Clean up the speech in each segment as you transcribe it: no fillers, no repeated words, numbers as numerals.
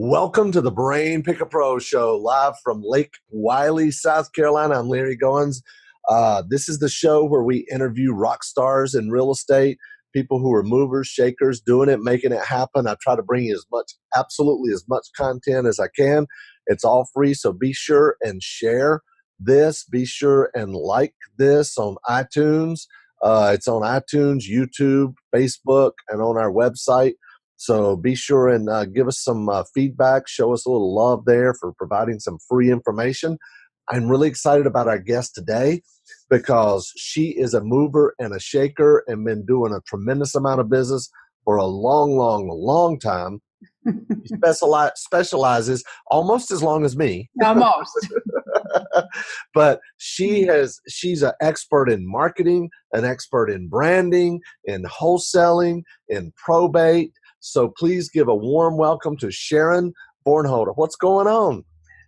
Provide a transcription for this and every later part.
Welcome to the Brain Picker Pro Show, live from Lake Wiley, South Carolina. I'm Larry Goins. This is the show where we interview rock stars in real estate, people who are movers, shakers, doing it, making it happen. I try to bring you absolutely as much content as I can. It's all free, so be sure and share this. Be sure and like this on iTunes. It's on iTunes, YouTube, Facebook, and on our website. So be sure and give us some feedback, show us a little love there for providing some free information. I'm really excited about our guest today because she is a mover and a shaker and been doing a tremendous amount of business for a long time. She specializes almost as long as me. Almost. But she's an expert in marketing, an expert in branding, in wholesaling, in probate. So please give a warm welcome to Sharon Vornholt. What's going on?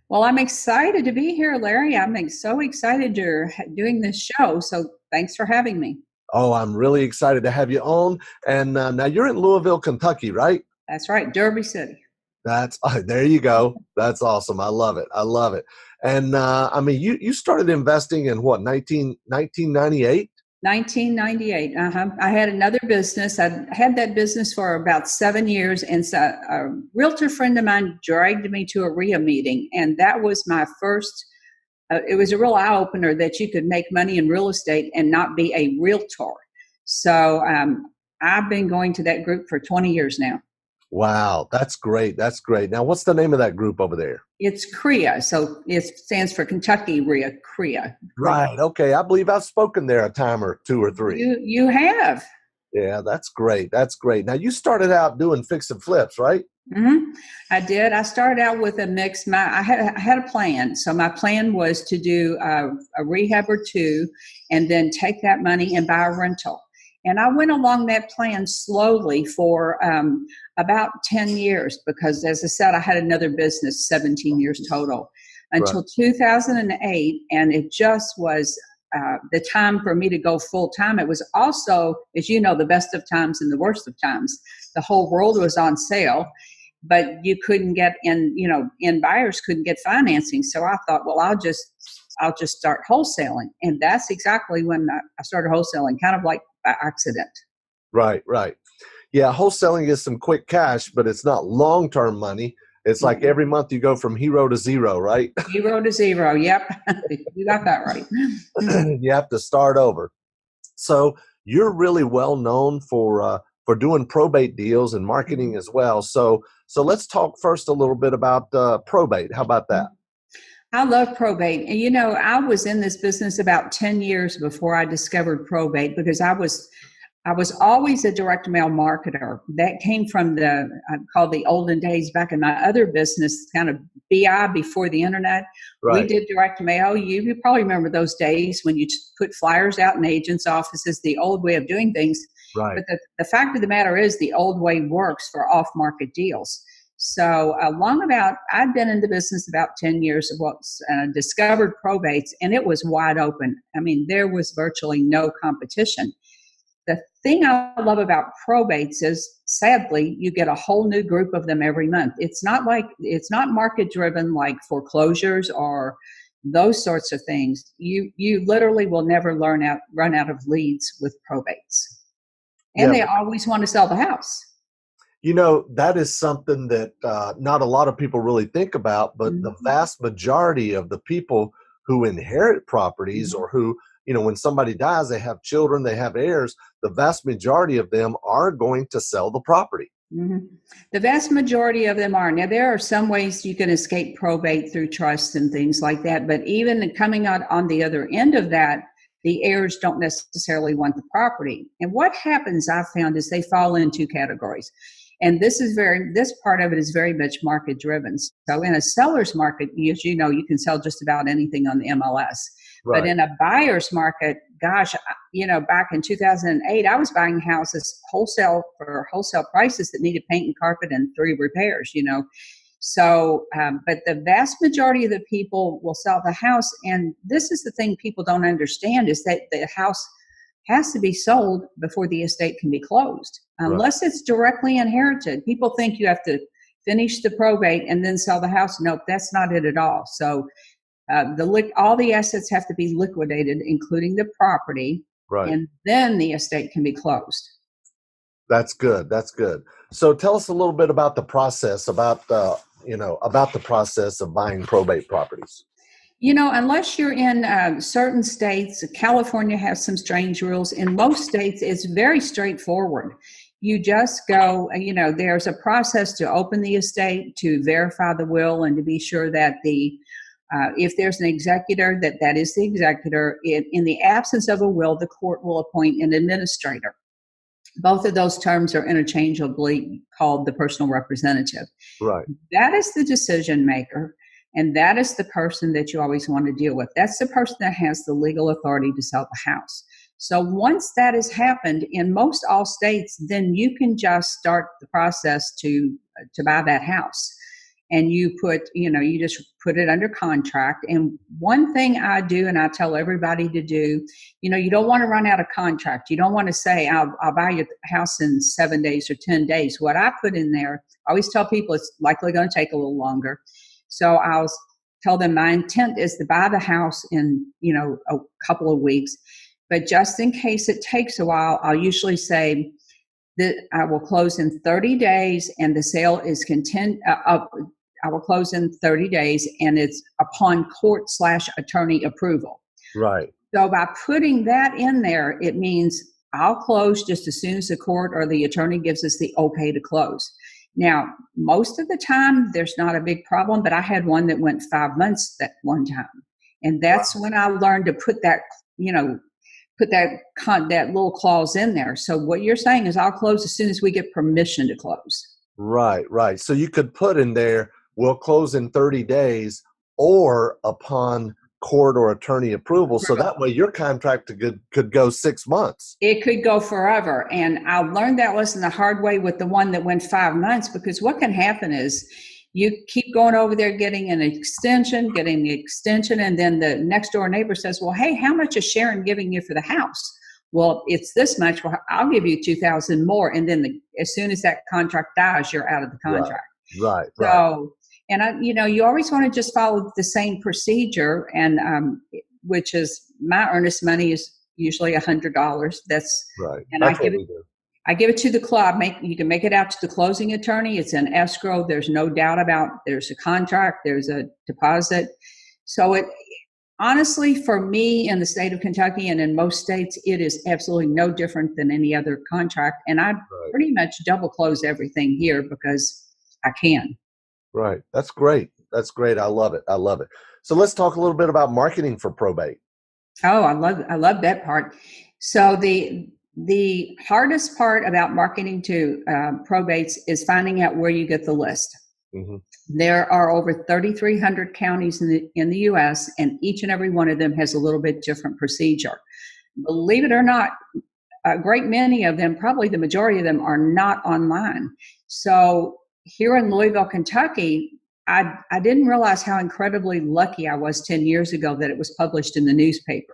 Well, I'm excited to be here, Larry. I'm so excited you're doing this show. So thanks for having me. Oh, I'm really excited to have you on. And now you're in Louisville, Kentucky, right? That's right. Derby City. There you go. That's awesome. I love it. And you started investing in what, 1998? 1998. I had another business. I had that business for about 7 years. And so a realtor friend of mine dragged me to a RIA meeting. And that was my first, it was a real eye-opener that you could make money in real estate and not be a realtor. So I've been going to that group for 20 years now. Wow, that's great. That's great. Now, what's the name of that group over there? It's CREA. So it stands for Kentucky RIA, CREA. Right. Okay. I believe I've spoken there a time or two or three. You have. Yeah, that's great. That's great. Now, you started out doing fix and flips, right? Mm-hmm. I did. I started out with a mix. I had a plan. So my plan was to do a rehab or two and then take that money and buy a rental. And I went along that plan slowly for about 10 years because, as I said, I had another business, 17 years total, until Right. 2008. And it just was the time for me to go full time. It was also, as you know, the best of times and the worst of times. The whole world was on sale, but you couldn't get in, buyers couldn't get financing. So I thought, well, I'll just start wholesaling. And that's exactly when I started wholesaling, kind of like by accident. Right. Yeah, wholesaling is some quick cash, but it's not long-term money. It's like every month you go from hero to zero, right? Zero to zero. Yep. You got that right. You have to start over. So you're really well known for doing probate deals and marketing as well. So let's talk first a little bit about probate. How about that? I love probate. And, I was in this business about 10 years before I discovered probate because I was always a direct mail marketer. That came from I call the olden days back in my other business, kind of BI before the internet. Right. We did direct mail. You probably remember those days when you put flyers out in agents' offices, the old way of doing things. Right. But the fact of the matter is the old way works for off-market deals. So I'd been in the business about 10 years of what's discovered probates, and it was wide open. I mean, there was virtually no competition. The thing I love about probates is, sadly, you get a whole new group of them every month. It's not market driven like foreclosures or those sorts of things. You literally will never run out of leads with probates. And they always want to sell the house. That is something that not a lot of people really think about, but the vast majority of the people who inherit properties or who, when somebody dies, they have children, they have heirs, the vast majority of them are going to sell the property. Mm-hmm. The vast majority of them are. Now, there are some ways you can escape probate through trust and things like that, but even coming out on the other end of that, the heirs don't necessarily want the property. And what happens, I've found, is they fall in two categories. And this part of it is very much market driven. So in a seller's market, as you know, you can sell just about anything on the MLS. Right. But in a buyer's market, gosh, back in 2008, I was buying houses wholesale prices that needed paint and carpet and 3 repairs, So, but the vast majority of the people will sell the house. And this is the thing people don't understand, is that the house has to be sold before the estate can be closed, unless it's directly inherited. People think you have to finish the probate and then sell the house. Nope, that's not it at all. So all the assets have to be liquidated, including the property, Right. and then the estate can be closed. That's good. That's good. So tell us a little bit about the process, about the process of buying probate properties. Unless you're in certain states, California has some strange rules. In most states, it's very straightforward. You just go, there's a process to open the estate, to verify the will, and to be sure that if there's an executor, that is the executor. In the absence of a will, the court will appoint an administrator. Both of those terms are interchangeably called the personal representative. Right. That is the decision maker, and that is the person that you always want to deal with. That's the person that has the legal authority to sell the house. So once that has happened in most all states, then you can just start the process to buy that house. And you just put it under contract. And one thing I do, and I tell everybody to do, you don't want to run out of contract. You don't want to say, I'll buy your house in 7 days or 10 days. What I put in there, I always tell people it's likely going to take a little longer. So I'll tell them my intent is to buy the house in, a couple of weeks. But just in case it takes a while, I'll usually say that I will close in 30 days and the sale is I will close in 30 days and it's upon court/attorney approval. Right. So by putting that in there, it means I'll close just as soon as the court or the attorney gives us the okay to close. Now, most of the time, there's not a big problem, but I had one that went 5 months that one time. And that's when I learned to put that little clause in there. So what you're saying is I'll close as soon as we get permission to close. Right, right. So you could put in there, we'll close in 30 days or upon court or attorney approval. So that way your contract could go 6 months. It could go forever. And I learned that lesson the hard way with the one that went 5 months, because what can happen is you keep going over there getting the extension, and then the next door neighbor says, well, hey, how much is Sharon giving you for the house? Well, it's this much. Well, I'll give you $2,000 more. And then as soon as that contract dies, you're out of the contract. Right. So, and you always want to just follow the same procedure, and which is my earnest money is usually $100. That's right. And I give it to the club. You can make it out to the closing attorney. It's an escrow. There's no doubt there's a contract. There's a deposit. So honestly, for me in the state of Kentucky and in most states, it is absolutely no different than any other contract. And I pretty much double close everything here because I can. Right. That's great. That's great. I love it. I love it. So let's talk a little bit about marketing for probate. Oh, I love that part. So the hardest part about marketing to probates is finding out where you get the list. Mm-hmm. There are over 3,300 counties in the U.S., and each and every one of them has a little bit different procedure. Believe it or not, a great many of them, probably the majority of them, are not online. So here in Louisville, Kentucky, I didn't realize how incredibly lucky I was 10 years ago that it was published in the newspaper,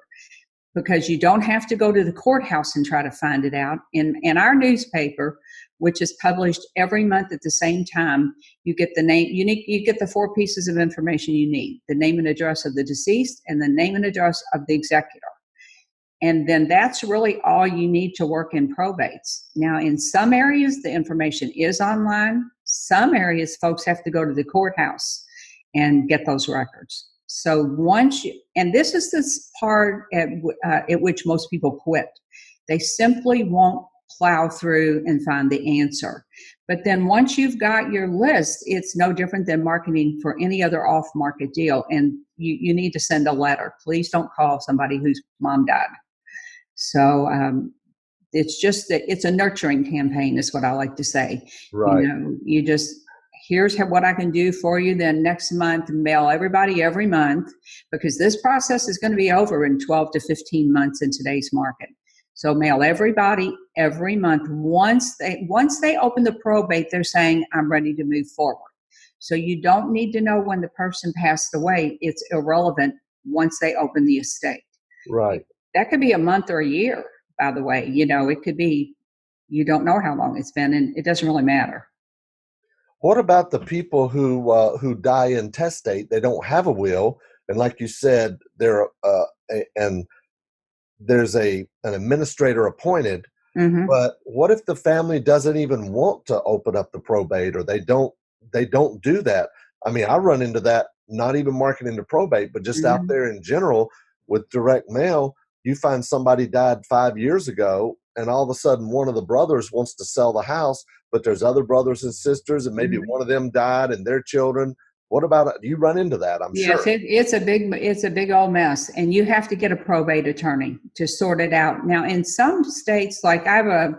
because you don't have to go to the courthouse and try to find it out. In our newspaper, which is published every month at the same time, you get the name, you get the 4 pieces of information you need: the name and address of the deceased and the name and address of the executor. And then that's really all you need to work in probates. Now, in some areas, the information is online. Some areas, folks have to go to the courthouse and get those records. So and this is this part at which most people quit. They simply won't plow through and find the answer. But then once you've got your list, it's no different than marketing for any other off-market deal. And you need to send a letter. Please don't call somebody whose mom died. So it's just that it's a nurturing campaign is what I like to say. Right. You just, here's what I can do for you. Then next month, mail everybody every month, because this process is going to be over in 12 to 15 months in today's market. So mail everybody every month. Once they open the probate, they're saying, I'm ready to move forward. So you don't need to know when the person passed away. It's irrelevant once they open the estate. Right. That could be a month or a year, by the way. It could be, you don't know how long it's been, and it doesn't really matter. What about the people who die intestate? They don't have a will, and like you said, and there's an administrator appointed. Hmm. But what if the family doesn't even want to open up the probate, or they don't do that? I mean, I run into that, not even marketing to probate, but just out Hmm. there in general with direct mail. You find somebody died 5 years ago, and all of a sudden one of the brothers wants to sell the house, but there's other brothers and sisters, and maybe Hmm. one of them died and their children. What about it? You run into that, I'm Yes, sure. it's a big old mess, and you have to get a probate attorney to sort it out. Now, in some states, like I have an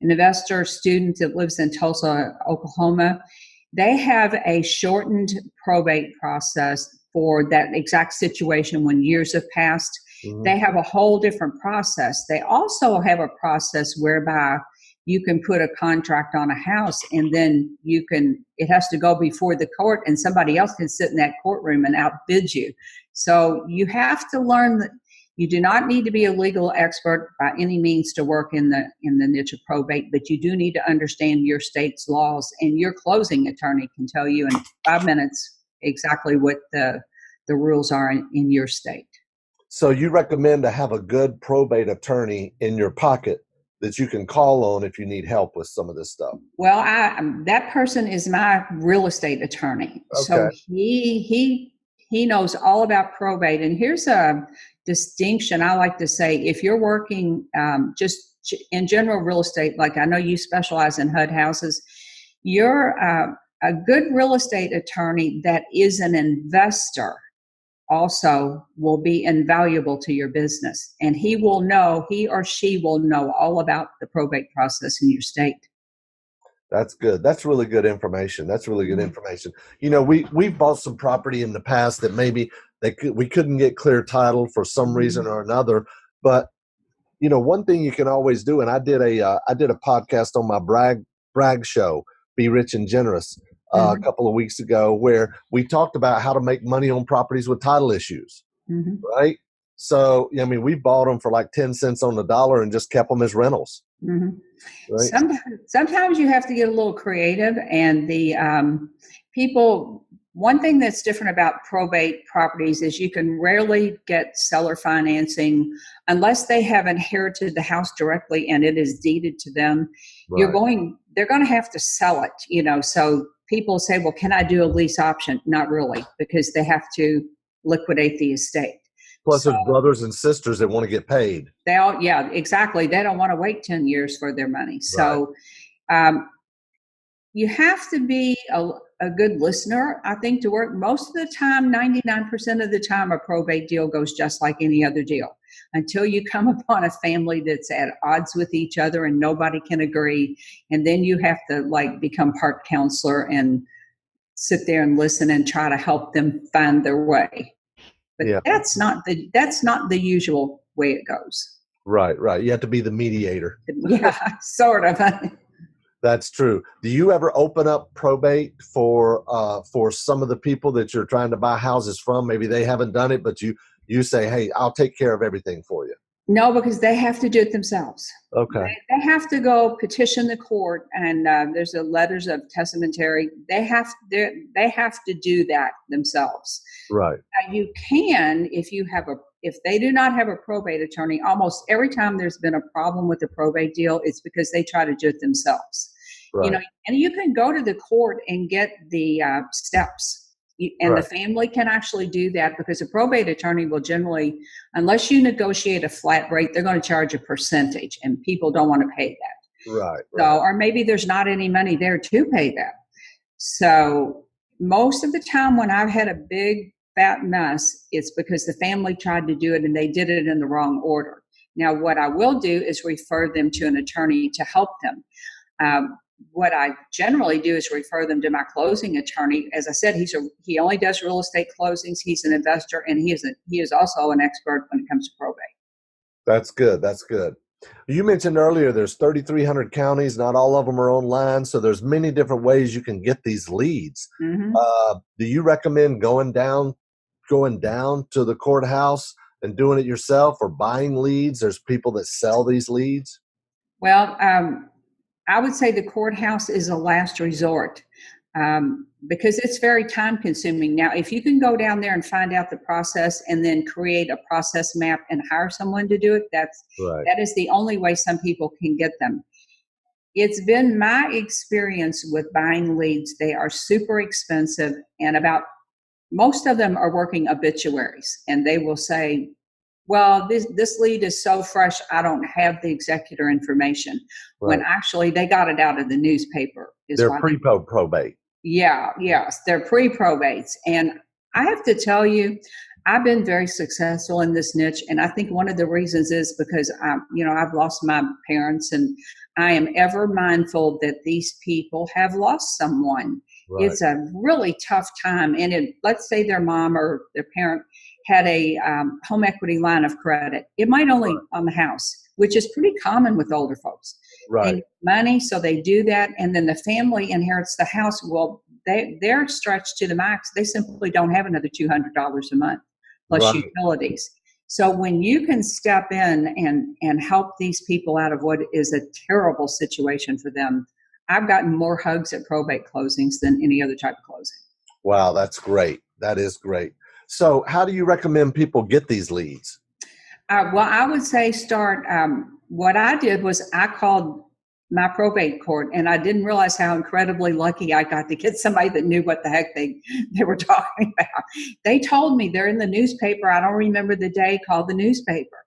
investor student that lives in Tulsa, Oklahoma. They have a shortened probate process for that exact situation when years have passed. Hmm. They have a whole different process. They also have a process whereby you can put a contract on a house and then it has to go before the court and somebody else can sit in that courtroom and outbid you. So you have to learn that you do not need to be a legal expert by any means to work in the niche of probate, but you do need to understand your state's laws, and your closing attorney can tell you in 5 minutes exactly what the rules are in your state. So you recommend to have a good probate attorney in your pocket that you can call on if you need help with some of this stuff. Well, that person is my real estate attorney, Okay. so he knows all about probate. And here's a distinction I like to say: if you're working just in general real estate, like I know you specialize in HUD houses, you're a good real estate attorney that is an investor also will be invaluable to your business, and he or she will know all about the probate process in your state. That's good. That's really good information. That's really good Mhm. information. We've bought some property in the past that maybe we couldn't get clear title for some reason Mhm. or another. But one thing you can always do, and I did a podcast on my brag show, Be Rich and Generous, a Mhm. couple of weeks ago, where we talked about how to make money on properties with title issues. Mhm. Right. So I mean, we bought them for like 10 cents on the dollar and just kept them as rentals. Mhm. Right. Sometimes you have to get a little creative, and the people. One thing that's different about probate properties is you can rarely get seller financing unless they have inherited the house directly and it is deeded to them. Right. They're going to have to sell it, So people say, "Well, can I do a lease option?" Not really, because they have to liquidate the estate. Plus, So there's brothers and sisters that want to get paid. yeah, exactly. They don't want to wait 10 years for their money. Right. So um, you have to be a good listener, I think, to work. Most of the time, 99% of the time, a probate deal goes just like any other deal until you come upon a family that's at odds with each other and nobody can agree. And then you have to become part counselor and sit there and listen and try to help them find their way. But Yeah. that's not the usual way it goes. Right. Right. You have to be the mediator. Yeah, sort of. That's true. Do you ever open up probate for some of the people that you're trying to buy houses from? Maybe they haven't done it, but you say, "Hey, I'll take care of everything for you." No, because they have to do it themselves. Okay. They have to go petition the court, and there's a letters of testamentary. They have to do that themselves. Right. Now, you can, if they do not have a probate attorney. Almost every time there's been a problem with the probate deal, it's because they try to do it themselves. Right. And you can go to the court and get the steps. And the Right. family can actually do that because a probate attorney will generally, unless you negotiate a flat rate, they're going to charge a percentage, and people don't want to pay that. Right. So, Right. or maybe there's not any money there to pay that. So, most of the time when I've had a big fat mess, it's because the family tried to do it and they did it in the wrong order. Now, what I will do is refer them to an attorney to help them. What I generally do is refer them to my closing attorney. As I said, he only does real estate closings. He's an investor, and he is also an expert when it comes to probate. That's good. That's good. You mentioned earlier there's 3,300 counties. Not all of them are online, so there's many different ways you can get these leads. Mm-hmm. Do you recommend going down to the courthouse and doing it yourself, or buying leads? There's people that sell these leads. Well, I would say the courthouse is a last resort. because it's very time consuming. Now, if you can go down there and find out the process and then create a process map and hire someone to do it, that is the only way some people can get them. It's been my experience with buying leads. They are super expensive, and most of them are working obituaries, and they will say, well, this lead is so fresh, I don't have the executor information. Right. When actually they got it out of the newspaper. They're pre-probate. Yeah, yes, they're pre-probates. And I have to tell you, I've been very successful in this niche. And I think one of the reasons is because I've lost my parents, and I am ever mindful that these people have lost someone. Right. It's a really tough time. And let's say their mom or their parent had a home equity line of credit. It might only on the house, which is pretty common with older folks. Right. They need money, so they do that, and then the family inherits the house. Well, they're stretched to the max. They simply don't have another $200 a month plus utilities. So when you can step in and help these people out of what is a terrible situation for them, I've gotten more hugs at probate closings than any other type of closing. Wow, that's great. That is great. So how do you recommend people get these leads? Well, I would say start. What I did was I called my probate court, and I didn't realize how incredibly lucky I got to get somebody that knew what the heck they were talking about. They told me they're in the newspaper. I don't remember the day. Called the newspaper.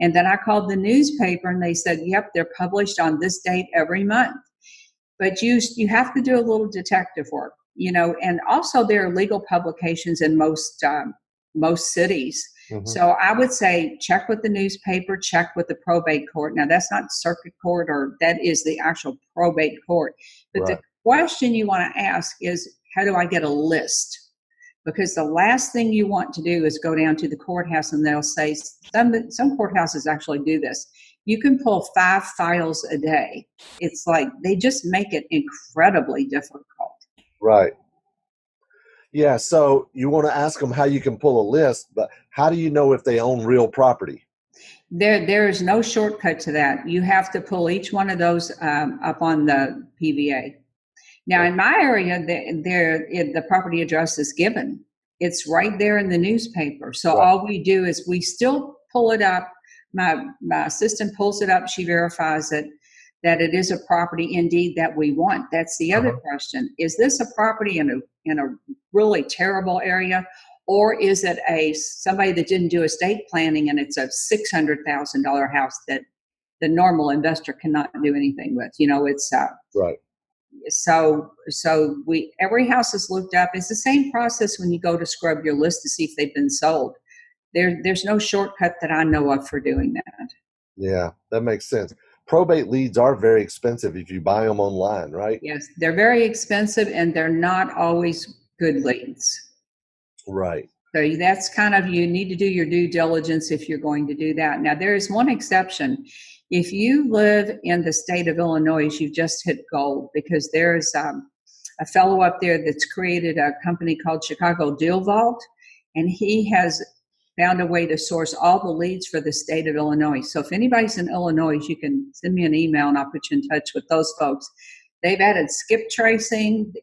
And then I called the newspaper, and they said, yep, they're published on this date every month. But you have to do a little detective work, and also there are legal publications in most cities. Mm-hmm. So I would say check with the newspaper, check with the probate court. Now, that's not circuit court, or that is the actual probate court. But the question you want to ask is, how do I get a list? Because the last thing you want to do is go down to the courthouse and they'll say, some courthouses actually do this. You can pull 5 files a day. It's like they just make it incredibly difficult. Right. Yeah, so you want to ask them how you can pull a list, but how do you know if they own real property? There is no shortcut to that. You have to pull each one of those up on the PVA. Now, in my area, the property address is given. It's right there in the newspaper. So all we do is we still pull it up. My assistant pulls it up. She verifies it, that it is a property indeed that we want. That's the other question. Is this a property in a really terrible area, or is it somebody that didn't do estate planning and it's a $600,000 house that the normal investor cannot do anything with? It's right. So every house is looked up. It's the same process when you go to scrub your list to see if they've been sold. There's no shortcut that I know of for doing that. Yeah, that makes sense. Probate leads are very expensive if you buy them online, right? Yes, they're very expensive, and they're not always good leads. Right. So that's kind of, you need to do your due diligence if you're going to do that. Now, there is one exception. If you live in the state of Illinois, you've just hit gold, because there's a fellow up there that's created a company called Chicago Deal Vault, and he has found a way to source all the leads for the state of Illinois. So if anybody's in Illinois, you can send me an email and I'll put you in touch with those folks. They've added skip tracing.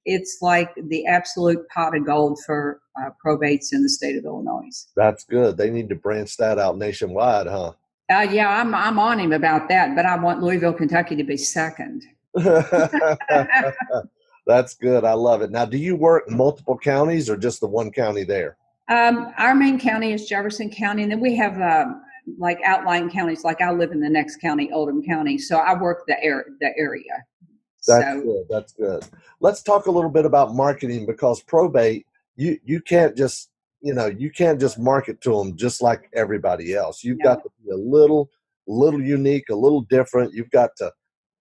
It's like the absolute pot of gold for probates in the state of Illinois. That's good. They need to branch that out nationwide, huh? Yeah, I'm on him about that, but I want Louisville, Kentucky to be second. That's good. I love it. Now, do you work in multiple counties or just the one county there? Our main county is Jefferson County, and then we have like outlying counties. Like I live in the next county, Oldham County, so I work the area. That's good. That's good. Let's talk a little bit about marketing, because probate, you can't just market to them just like everybody else. You've got to be a little unique, a little different. You've got to,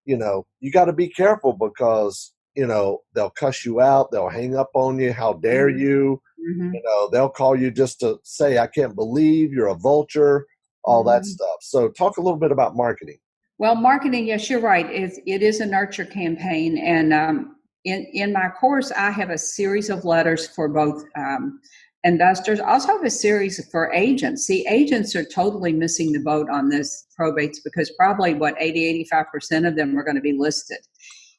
you got to be careful, because they'll cuss you out. They'll hang up on you. How dare you? Mm-hmm. They'll call you just to say, I can't believe you're a vulture, all that stuff. So talk a little bit about marketing. Well, marketing, yes, you're right. It is a nurture campaign. And in my course, I have a series of letters for both investors. I also have a series for agents. See, agents are totally missing the boat on this probates, because probably 80-85% of them are going to be listed.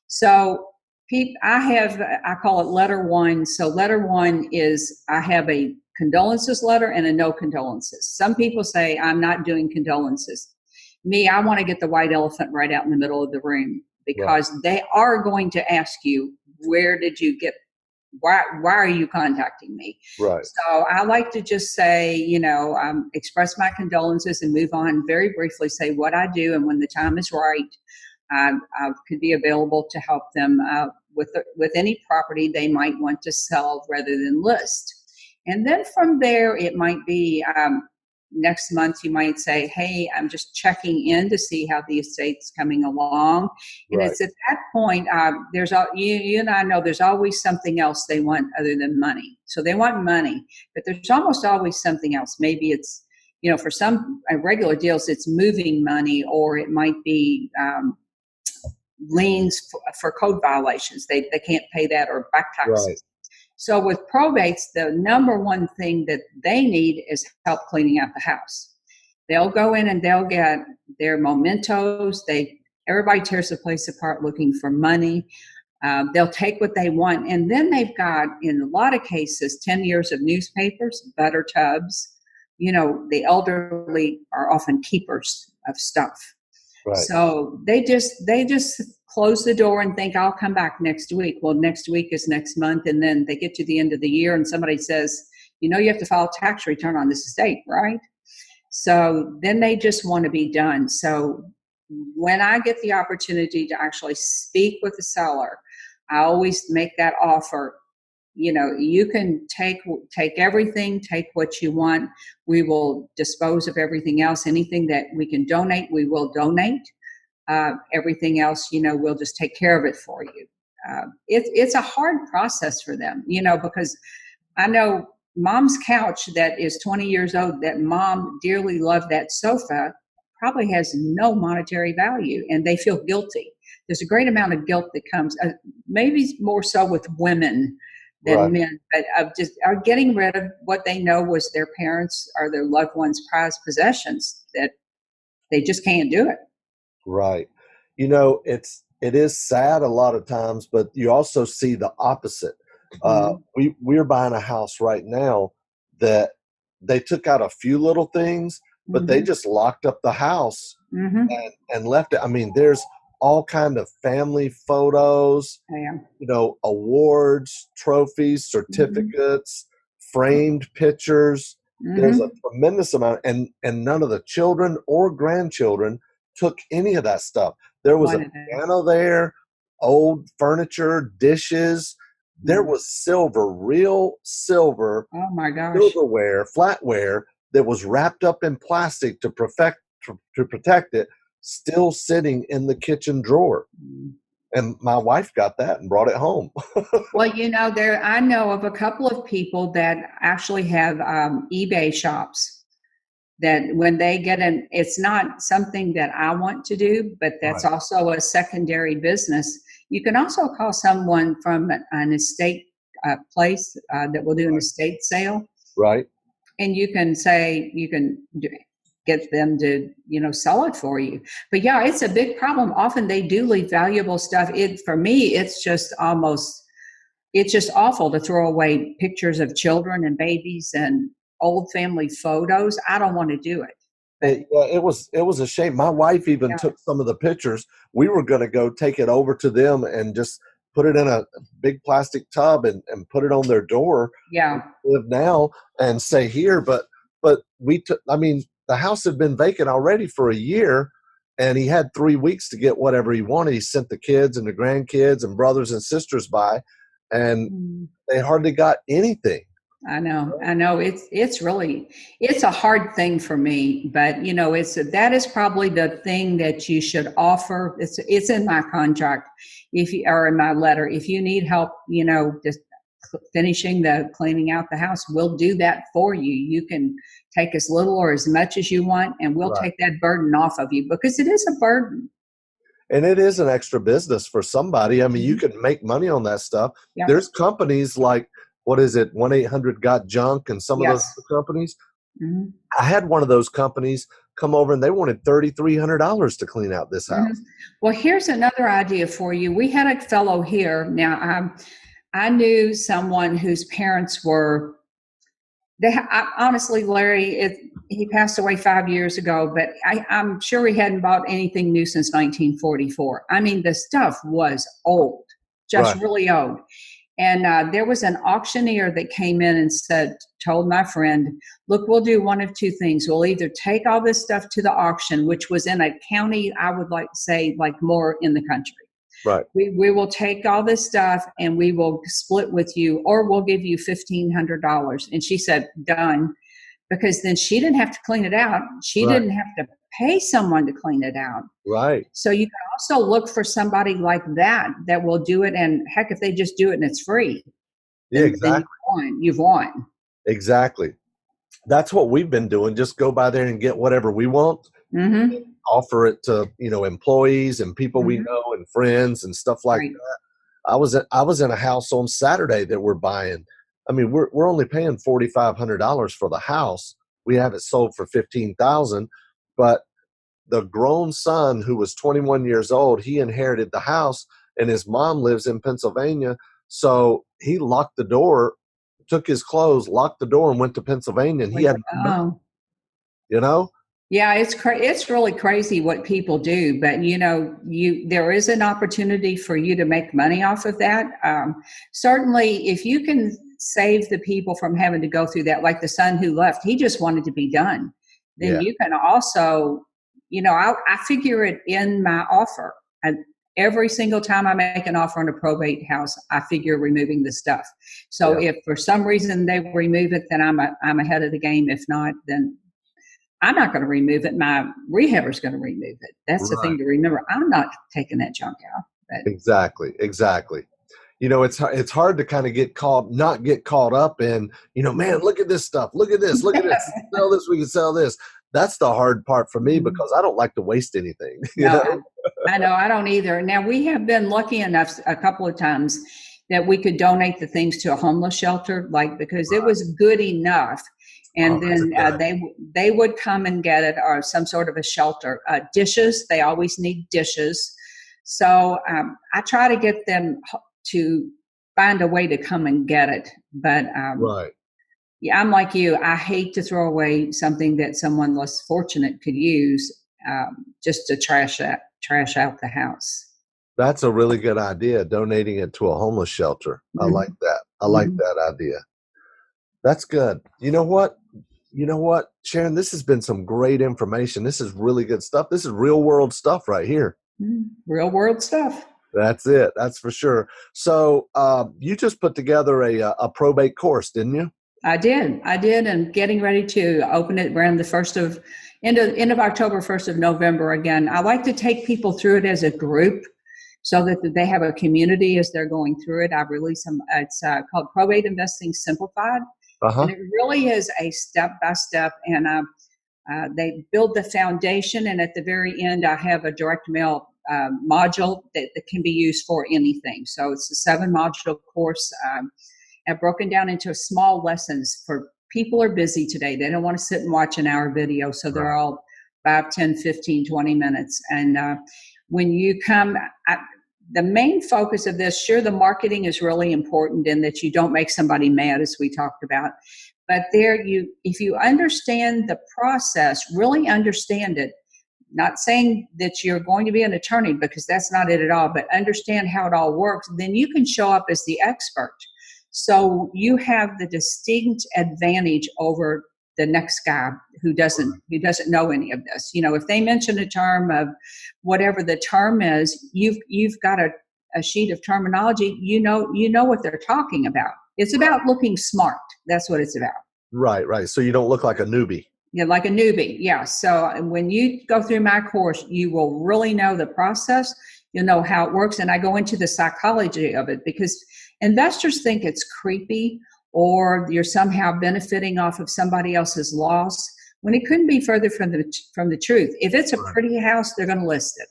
So I call it letter one. So letter one is I have a condolences letter and a no condolences. Some people say I'm not doing condolences. Me, I want to get the white elephant right out in the middle of the room, because they are going to ask you, where did you get, why are you contacting me? Right. So I like to just say, express my condolences and move on. Very briefly say what I do, and when the time is right, I could be available to help them with any property they might want to sell rather than list. And then from there, it might be next month you might say, hey, I'm just checking in to see how the estate's coming along. And it's at that point, you and I know there's always something else they want other than money. So they want money, but there's almost always something else. Maybe it's, for some regular deals, it's moving money, or it might be liens for code violations. They can't pay that, or back taxes. Right. So with probates, the number one thing that they need is help cleaning out the house. They'll go in and they'll get their mementos. Everybody tears the place apart looking for money. They'll take what they want. And then they've got, in a lot of cases, 10 years of newspapers, butter tubs. The elderly are often keepers of stuff. Right. So they just close the door and think, I'll come back next week. Well, next week is next month. And then they get to the end of the year and somebody says, you have to file a tax return on this estate, right? So then they just want to be done. So when I get the opportunity to actually speak with the seller, I always make that offer. You can take everything, take what you want. We will dispose of everything else. Anything that we can donate, we will donate. Everything else, we'll just take care of it for you. It's a hard process for them, because I know mom's couch that is 20 years old, that mom dearly loved, that sofa probably has no monetary value, and they feel guilty. There's a great amount of guilt that comes, maybe more so with women than men, but are getting rid of what they know was their parents' or their loved ones' prized possessions, that they just can't do it. Right. It is sad a lot of times, but you also see the opposite. We're buying a house right now that they took out a few little things, but they just locked up the house and left it. I mean, there's all kind of family photos, awards, trophies, certificates, framed pictures. There's a tremendous amount, and none of the children or grandchildren took any of that stuff. There was a piano there, old furniture, dishes. There was silver, real silver. Oh my gosh! Silverware, flatware that was wrapped up in plastic to protect it, still sitting in the kitchen drawer. And my wife got that and brought it home. Well, I know of a couple of people that actually have eBay shops. That when they get it's not something that I want to do, but that's also a secondary business. You can also call someone from an estate place that will do an estate sale. Right. And you can get them to, sell it for you. But yeah, it's a big problem. Often they do leave valuable stuff. For me, it's just awful to throw away pictures of children and babies and old family photos. I don't want to do it. It was a shame. My wife even took some of the pictures. We were going to go take it over to them and just put it in a big plastic tub and put it on their door. Yeah. Live now and say here, but we took. I mean, the house had been vacant already for a year, and he had 3 weeks to get whatever he wanted. He sent the kids and the grandkids and brothers and sisters by, and they hardly got anything. I know. It's a hard thing for me, but that is probably the thing that you should offer. It's in my contract, or in my letter. If you need help, just finishing the cleaning out the house, we'll do that for you. You can take as little or as much as you want, and we'll take that burden off of you, because it is a burden. And it is an extra business for somebody. I mean, you can make money on that stuff. Yep. There's companies like, what is it, 1-800-GOT-JUNK and some of those companies. I had one of those companies come over and they wanted $3,300 to clean out this house. Mhm. Well, here's another idea for you. We had a fellow here. Now, I knew someone whose parents were, honestly, Larry, he passed away 5 years ago, but I'm sure he hadn't bought anything new since 1944. I mean, the stuff was old, just Right. really old. And there was an auctioneer that came in and told my friend, look, we'll do one of two things. We'll either take all this stuff to the auction, which was in a county, I would like to say, like more in the country. Right. We will take all this stuff and we will split with you, or we'll give you $1,500. And she said, done. Because then she didn't have to clean it out. She Right. didn't have to pay someone to clean it out. Right. So you can also look for somebody like that will do it. And heck, if they just do it and it's free, Yeah, then exactly. you've won. Exactly. That's what we've been doing. Just go by there and get whatever we want. Mm-hmm. Offer it to, employees and people we Mm-hmm. know and friends and stuff like Right. that. I was in a house on Saturday that we're buying. I mean, we're only paying $4,500 for the house. We have it sold for $15,000, but the grown son who was 21 years old, he inherited the house, and his mom lives in Pennsylvania. So he locked the door, took his clothes, locked the door, and went to Pennsylvania. And he had, Yeah, it's really crazy what people do, but there is an opportunity for you to make money off of that. Certainly, if you can save the people from having to go through that, like the son who left, he just wanted to be done. Then you can also, I figure it in my offer. And every single time I make an offer on a probate house, I figure removing the stuff. So if for some reason they remove it, then I'm ahead of the game. If not, then I'm not going to remove it. My rehabber's going to remove it. That's the thing to remember. I'm not taking that junk out. But. Exactly. It's hard to kind of not get caught up in, man, look at this stuff. Look at this. Look at this. We can sell this. We can sell this. That's the hard part for me because I don't like to waste anything. I know. I don't either. Now, we have been lucky enough a couple of times that we could donate the things to a homeless shelter, because it was good enough. And then they would come and get it, or some sort of a shelter. Dishes, they always need dishes. So I try to get them to find a way to come and get it. But yeah, I'm like you. I hate to throw away something that someone less fortunate could use just to trash out the house. That's a really good idea, donating it to a homeless shelter. Mm-hmm. I like that. I like that idea. That's good. You know what, Sharon, this has been some great information. This is really good stuff. This is real world stuff right here. Real world stuff. That's it. That's for sure. So you just put together a probate course, didn't you? I did. And getting ready to open it around the end of October, 1st of November. Again, I like to take people through it as a group so that they have a community as they're going through it. I've released some, it's called Probate Investing Simplified. And it really is a step-by-step, and they build the foundation, and at the very end, I have a direct mail module that can be used for anything. So it's a 7-module course. I've broken down into small lessons for people are busy today. They don't want to sit and watch an hour video, so they're all 5, 10, 15, 20 minutes. And when you come, the main focus of this, sure, the marketing is really important in that you don't make somebody mad, as we talked about. But if you understand the process, really understand it, not saying that you're going to be an attorney because that's not it at all, but understand how it all works, then you can show up as the expert. So you have the distinct advantage over the next guy who doesn't know any of this. If they mention a term of whatever the term is, you've got a sheet of terminology. You know what they're talking about. It's about looking smart. That's what it's about. Right. So you don't look like a newbie. Yeah, like a newbie. Yeah. So when you go through my course, you will really know the process. You'll know how it works. And I go into the psychology of it because investors think it's creepy or you're somehow benefiting off of somebody else's loss when it couldn't be further from the truth. If it's a pretty house, they're going to list it.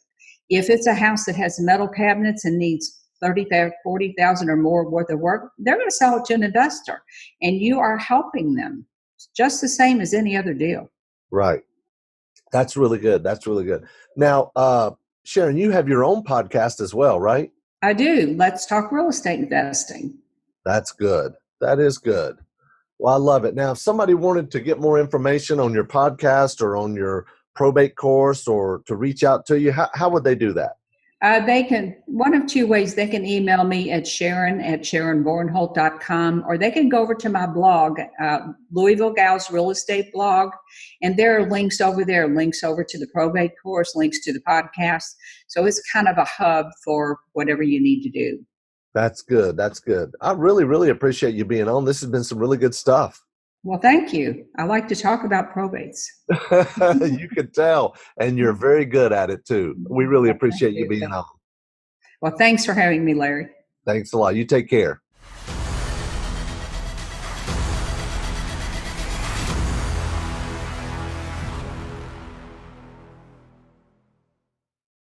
If it's a house that has metal cabinets and needs $30,000, $40,000 or more worth of work, they're going to sell it to an investor. And you are helping them just the same as any other deal. Right. That's really good. That's really good. Now, Sharon, you have your own podcast as well, right? I do. Let's talk real estate investing. That's good. That is good. Well, I love it. Now, if somebody wanted to get more information on your podcast or on your probate course or to reach out to you, how would they do that? They can, one of two ways, they can email me at sharonvornholt.com, or they can go over to my blog, Louisville Gals Real Estate blog, and there are links over there, links over to the probate course, links to the podcast. So it's kind of a hub for whatever you need to do. That's good. That's good. I really, really appreciate you being on. This has been some really good stuff. Well, thank you. I like to talk about probates. You can tell, and you're very good at it too. We really appreciate you being on. Well, thanks for having me, Larry. Thanks a lot. You take care.